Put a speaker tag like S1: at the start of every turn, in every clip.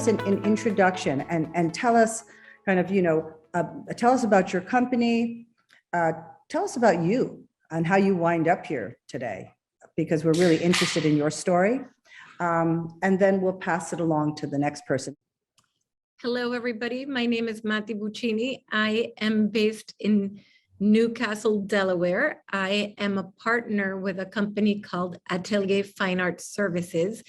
S1: us an introduction and tell us kind of, tell us about your company. Tell us about you and how you wind up here today, because we're really interested in your story. And then we'll pass it along to the next person.
S2: Hello, everybody. My name is Mati Bonetti. I am based in Newcastle, Delaware. I am a partner with a company called Atelier Fine Arts Services.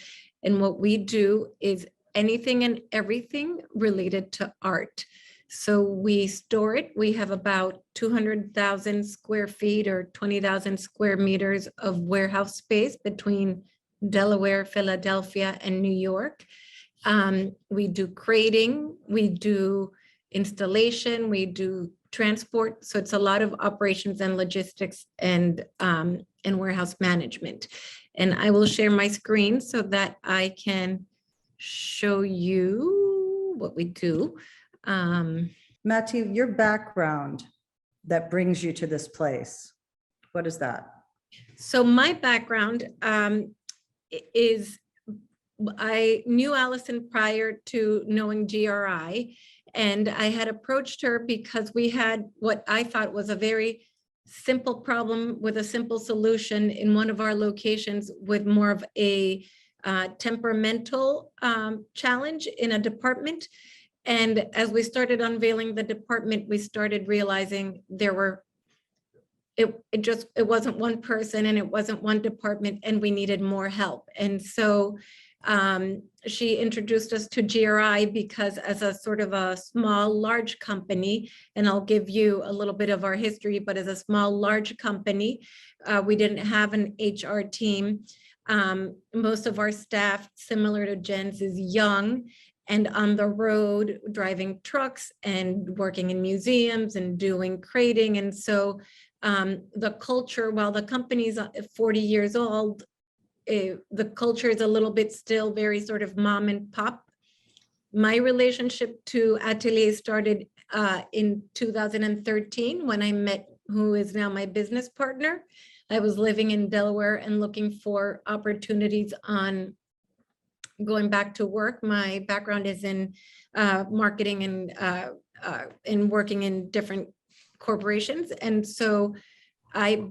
S2: And what we do is anything and everything related to art. So we store it. We have about 200,000 square feet or 20,000 square meters of warehouse space between Delaware, Philadelphia, and New York. We do crating, we do installation, we do transport. So it's a lot of operations and logistics and warehouse management. And I will share my screen so that I can show you what we do.
S1: Mati, your background that brings you to this place, what is that?
S2: So my background is, I knew Allison prior to knowing GRI, and I had approached her because we had what I thought was a very simple problem with a simple solution in one of our locations with more of a temperamental challenge in a department. And as we started unveiling the department, we started realizing there were, it wasn't one person and it wasn't one department, and we needed more help. And so she introduced us to GRI because as a sort of a small, large company, and I'll give you a little bit of our history, but as a small, large company, we didn't have an HR team. Most of our staff, similar to Jen's, is young and on the road, driving trucks and working in museums and doing crating. And so the culture, while the company's 40 years old, the culture is a little bit still very sort of mom and pop. My relationship to Atelier started in 2013 when I met who is now my business partner. I was living in Delaware and looking for opportunities on going back to work. My background is in marketing and working in different corporations. And so I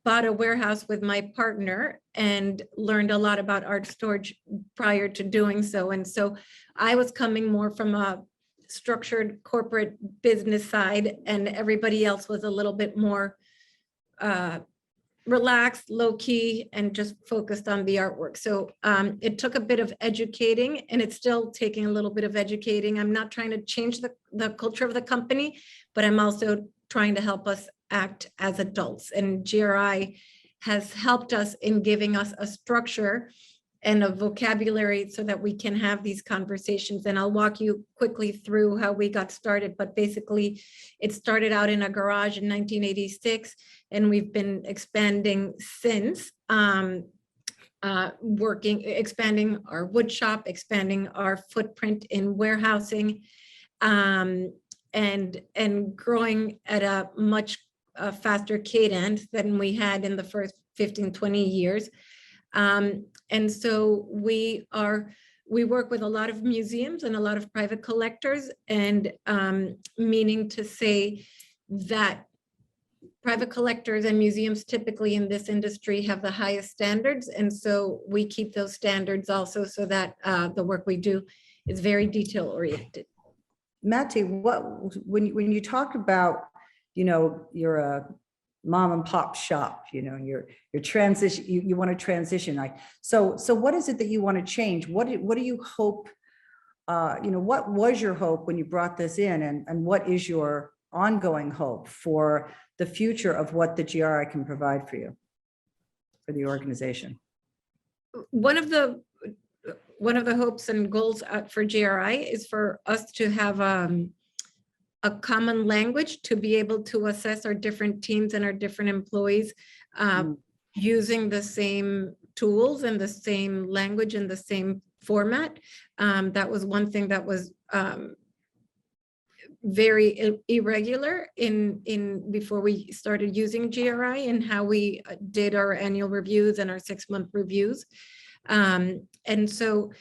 S2: bought a warehouse with my partner and learned a lot about art storage prior to doing so. And so I was coming more from a structured corporate business side, and everybody else was a little bit more relaxed, low key, and just focused on the artwork. So it took a bit of educating, and it's still taking a little bit of educating. I'm not trying to change the culture of the company, but I'm also trying to help us act as adults. And GRI has helped us in giving us a structure and a vocabulary so that we can have these conversations. And I'll walk you quickly through how we got started. But basically, it started out in a garage in 1986, and we've been expanding since, expanding our wood shop, expanding our footprint in warehousing, and growing at a much faster cadence than we had in the first 15, 20 years. And so we work with a lot of museums and a lot of private collectors, and meaning to say that private collectors and museums typically in this industry have the highest standards. And so we keep those standards also so that the work we do is very detail oriented.
S1: Mati, when you talk about, you're a mom and pop shop, your transition, you want to transition. So what is it that you want to change? What do you hope, what was your hope when you brought this in, and what is your ongoing hope for the future of what the GRI can provide for you, for the organization?
S2: One of the hopes and goals for GRI is for us to have a common language to be able to assess our different teams and our different employees using the same tools and the same language and the same format. That was one thing that was very irregular before we started using GRI, and how we did our annual reviews and our 6-month reviews. And so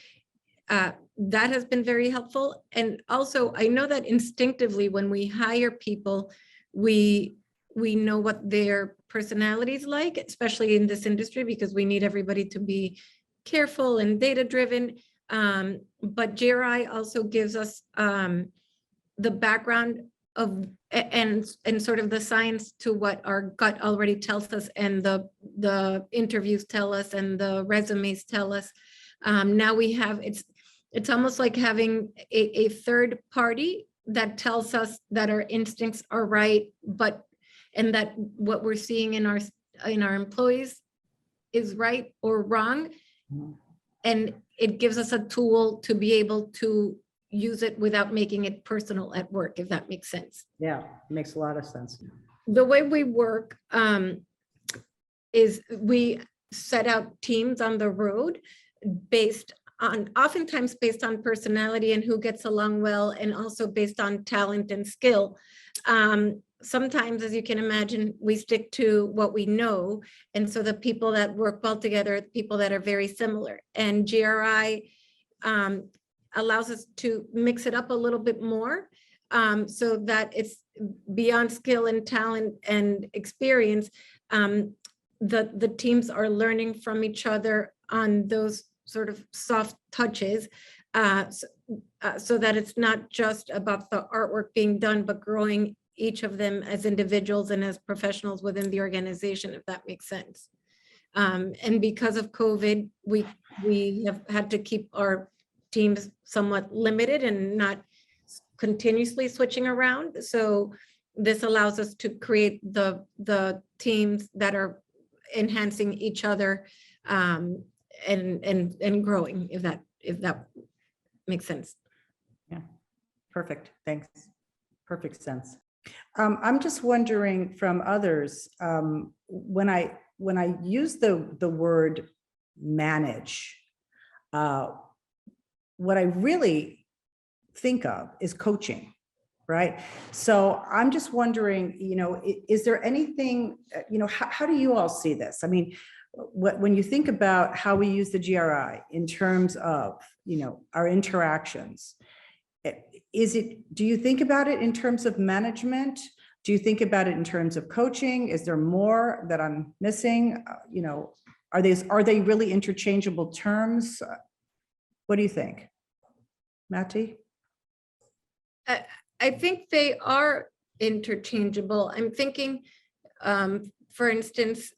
S2: that has been very helpful. And also, I know that instinctively when we hire people, we know what their personalities like, especially in this industry, because we need everybody to be careful and data driven. But GRI also gives us the background of and sort of the science to what our gut already tells us, and the interviews tell us, and the resumes tell us. Now we have, it's almost like having a third party that tells us that our instincts are right, and that what we're seeing in our employees is right or wrong. And it gives us a tool to be able to use it without making it personal at work, if that makes sense.
S1: Yeah, makes a lot of sense.
S2: The way we work is we set out teams on the road oftentimes based on personality and who gets along well, and also based on talent and skill. Sometimes, as you can imagine, we stick to what we know. And so the people that work well together are people that are very similar. And GRI allows us to mix it up a little bit more, so that it's beyond skill and talent and experience. The teams are learning from each other on those sort of soft touches, so that it's not just about the artwork being done, but growing each of them as individuals and as professionals within the organization, if that makes sense. And because of COVID, we have had to keep our teams somewhat limited and not continuously switching around. So this allows us to create the teams that are enhancing each other, and growing, if that makes sense.
S1: Yeah, perfect. Thanks. Perfect sense. I'm just wondering from others, when I use the word manage, what I really think of is coaching, right? So I'm just wondering, is there anything, how do you all see this? I mean, when you think about how we use the GRI in terms of, our interactions, do you think about it in terms of management? Do you think about it in terms of coaching? Is there more that I'm missing? Are they really interchangeable terms? What do you think? Mati?
S2: I think they are interchangeable. I'm thinking, for instance,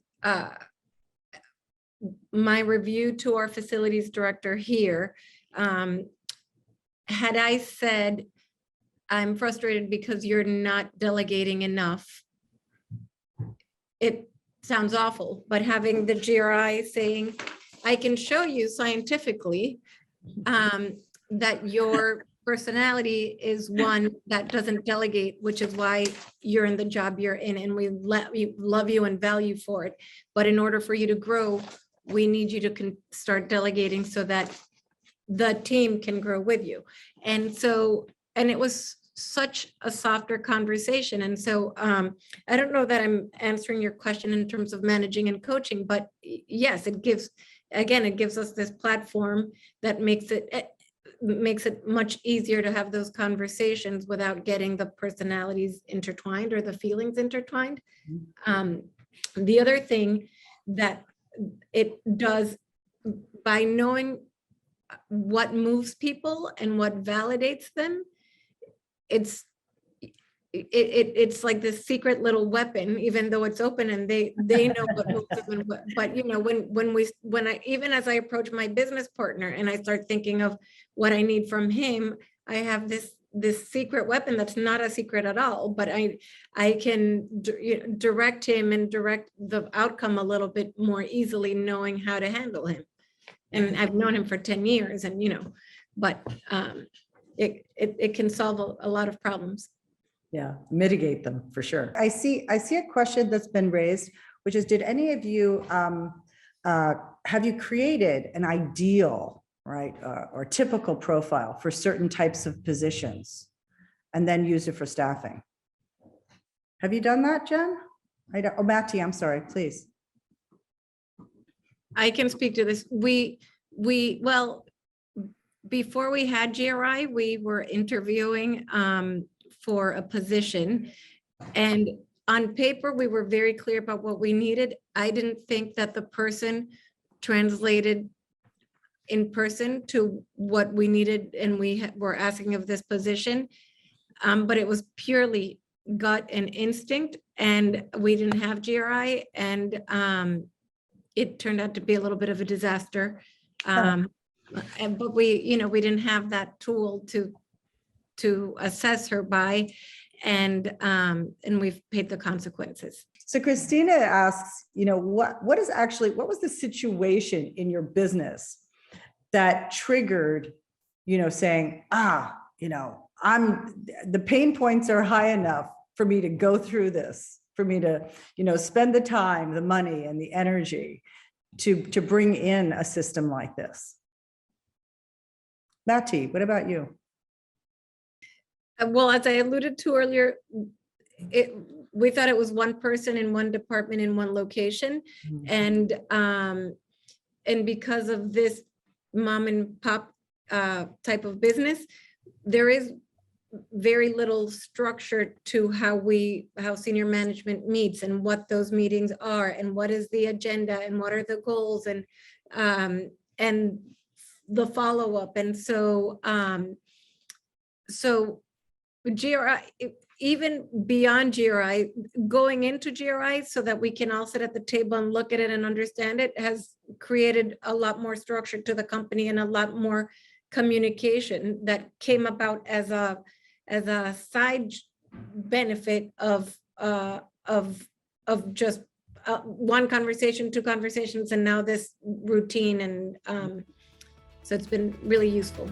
S2: my review to our facilities director here, had I said, I'm frustrated because you're not delegating enough, it sounds awful, but having the GRI saying, I can show you scientifically that your personality is one that doesn't delegate, which is why you're in the job you're in, and we love you and value for it. But in order for you to grow, we need you to start delegating so that the team can grow with you. And it was such a softer conversation. And so I don't know that I'm answering your question in terms of managing and coaching, but yes, it gives us this platform that makes it much easier to have those conversations without getting the personalities intertwined or the feelings intertwined. The other thing that it does, by knowing what moves people and what validates them, it's like this secret little weapon, even though it's open and they know what moves them. But when I even as I approach my business partner and I start thinking of what I need from him, I have this secret weapon that's not a secret at all, but I can direct him and direct the outcome a little bit more easily, knowing how to handle him. And I've known him for 10 years, and but it can solve a lot of problems.
S1: Yeah, mitigate them for sure. I see a question that's been raised, which is, did any of you have you created an ideal, right, or typical profile for certain types of positions and then use it for staffing? Have you done that, Jen? Oh, Mati, I'm sorry, please.
S2: I can speak to this. Well, before we had GRI, we were interviewing for a position. And on paper, we were very clear about what we needed. I didn't think that the person translated in person to what we needed and were asking of this position. But it was purely gut and instinct, and we didn't have GRI, and it turned out to be a little bit of a disaster. But we didn't have that tool to assess her by, and we've paid the consequences.
S1: So Christina asks, what was the situation in your business that triggered, saying, the pain points are high enough for me to go through this, for me to, spend the time, the money, and the energy to bring in a system like this. Mati, what about you?
S2: Well, as I alluded to earlier, we thought it was one person in one department in one location. And because of this mom and pop type of business, there is very little structure to how senior management meets and what those meetings are and what is the agenda and what are the goals and the follow-up. And so GRI, even beyond GRI, going into GRI so that we can all sit at the table and look at it and understand it, has created a lot more structure to the company and a lot more communication that came about as a side benefit of just one conversation, two conversations, and now this routine. And so it's been really useful.